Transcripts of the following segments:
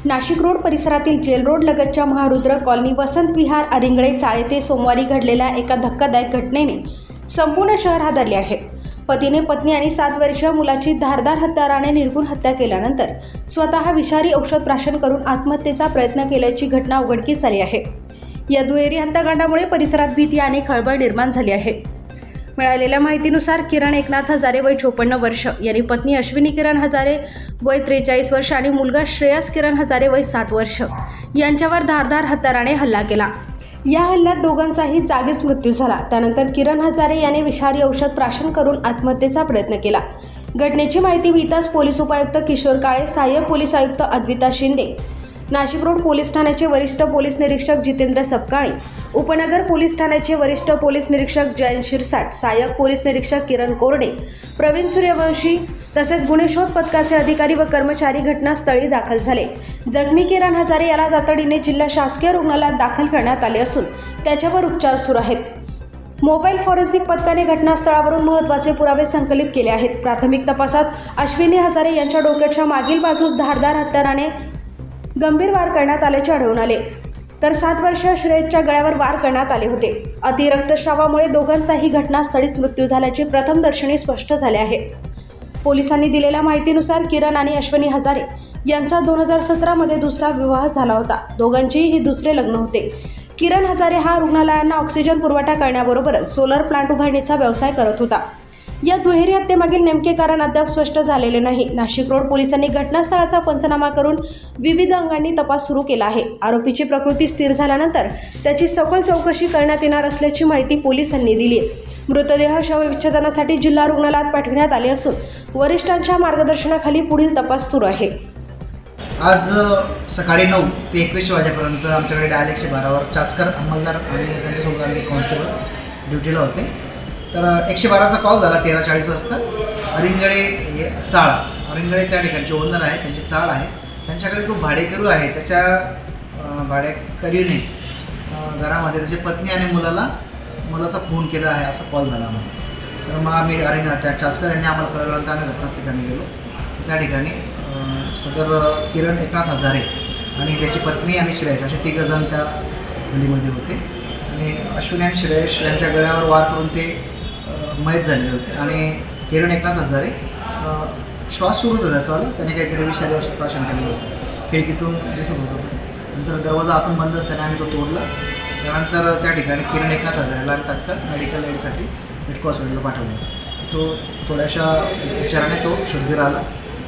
Nashik road परिसरातील gel road लगतच्या Maharudra colony Vasant Vihar अरिंगळे चाळे ते सोमवारी घडलेल्या एका धक्कादायक घटनेने संपूर्ण शहर हादरले आहे। पतीने पत्नी आणि 7 वर्षीय मुलाची धारदार हत्याराने निर्घृण हत्या केल्यानंतर स्वतः विषारी औषध प्राशन करून आत्महत्येचा प्रयत्न केल्याची घटना उघडकीस आली आहे। या दुहेरी हत्याकांडामुळे परिसरात भीती आणि खळबळ निर्माण झाली आहे। मिळालेल्या माहितीनुसार किरण एकनाथ हजारे वय 54 वर्ष यांनी पत्नी अश्विनी किरण हजारे वय 43 वर्ष आणि मुलगा श्रेयस किरण हजारे वय 7 वर्ष यांच्यावर धारदार हत्याराने हल्ला केला। या हल्ल्यात दोघांचाही जागीच मृत्यू झाला। त्यानंतर किरण हजारे याने विषारी औषध प्राशन करून आत्महत्येचा प्रयत्न केला। घटनेची माहिती मिळताच पोलीस उपायुक्त किशोर काळे, सहाय्यक पोलीस आयुक्त अद्विता शिंदे, नाशिक रोड पोलीस ठाण्याचे वरिष्ठ पोलीस निरीक्षक जितेंद्र सपकाळे, उपनगर पोलीस ठाण्याचे वरिष्ठ पोलीस निरीक्षक जयंत शिरसाट, सहाय्यक पोलीस निरीक्षक किरण कोरडे, प्रवीण सूर्यवंशी तसेच गुन्हे शोध पथकाचे अधिकारी व कर्मचारी घटनास्थळी दाखल झाले। जखमी किरण हजारे याला तातडीने जिल्हा शासकीय रुग्णालयात दाखल करण्यात आले असून त्याच्यावर उपचार सुरू आहेत। मोबाईल फॉरेन्सिक पथकाने घटनास्थळावरून महत्त्वाचे पुरावे संकलित केले आहेत। प्राथमिक तपासात अश्विनी हजारे यांच्या डोक्याच्या मागील बाजूस धारदार हत्याराने गंभीर वार करण्यात आल्याचे आढळून आले, तर 7 वर्षीय श्रेयसच्या गळ्यावर वार करण्यात आले होते। अति रक्तस्रावामुळे दोघांचाही घटनास्थळीच मृत्यू झाल्याचे प्रथमदर्शनी स्पष्ट झाले आहे। पोलिसांनी दिलेल्या माहितीनुसार किरण आणि अश्विनी हजारे यांचा 2017 मध्ये दुसरा विवाह झाला होता। दोघांचेही हे दुसरे लग्न होते। किरण हजारे हा रुग्णालयांना ऑक्सिजन पुरवठा करण्याबरोबरच सोलर प्लांट उभारणीचा व्यवसाय करत होता। या दुहेरी हत्येमागील नेमके कारण अद्याप स्पष्ट झालेले नाही। नाशिक रोड पोलिसांनी घटनास्थळाचा पंचनामा करून विविध अंगांनी तपास सुरू केला आहे। आरोपीची प्रकृती स्थिर झाल्यानंतर त्याची सखोल चौकशी करण्यात येणार असल्याची माहिती पोलिसांनी दिली आहे। मृतदेह शवविच्छेदनासाठी जिल्हा रुग्णालयात पाठविण्यात आले असून वरिष्ठांच्या मार्गदर्शनाखाली पुढील तपास सुरू आहे। आज सकाळी 9 ते 21 वाजेपर्यंत आमच्याकडे डायल 112 वर चासकर अंमलदार आणि त्यांच्यासोबत आम्ही कॉन्स्टेबल ड्युटीला होते। तर 112चा कॉल झाला 13:40 वाजता। अरिंगळे अरिंगळे त्या ठिकाणचे ओनर आहे, त्यांची चाळ आहे, त्यांच्याकडे तो भाडेकरू आहे। त्याच्या भाडेकरीने घरामध्ये त्याची पत्नी आणि मुलाचा फोन केला आहे असा कॉल झाला आम्हाला। तर मग आम्ही त्या चासकर यांनी आम्हाला कळवल्यानंतर आम्ही घटनास्थळी गेलो। त्या ठिकाणी सदर किरण एकनाथ हजारे आणि त्याची पत्नी आणि श्रेयस असे 3 जण त्या खोलीमध्ये होते आणि अश्विनी आणि श्रेयस यांच्या गळ्यावर वार करून ते मयत झालेले होते। आणि किरण एकनाथ हजारे श्वास सुरू होता त्याचा, त्याने काहीतरी विषारी औषध प्राशन केलेलं होतं, खिडकीतून दिसत होतं। नंतर दरवाजा आतून बंद असताना आम्ही तो तोडला। त्यानंतर त्या ठिकाणी किरण एकनाथ हजारेला आम्ही तात्काळ मेडिकल एडसाठी मेडको हॉस्पिटलला पाठवलं। तो थोड्याशा उपचाराने तो शुद्धीर आला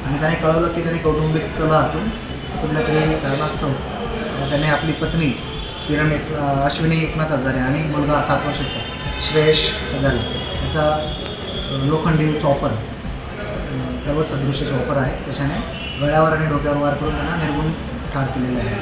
आणि त्याने कळवलं की त्याने कौटुंबिक कलहातून कुठल्या तरी कारणास्तव त्याने आपली पत्नी अश्विनी एकनाथ हजारे आणि मुलगा 7 वर्षाचा श्रेयस हजारे याचा लोखंडी चॉपर, सर्वच सदृश्य चॉपर आहे, त्याच्याने गळ्यावर आणि डोक्यावर वार करून त्यांना निर्घृण ठार केलेले आहे।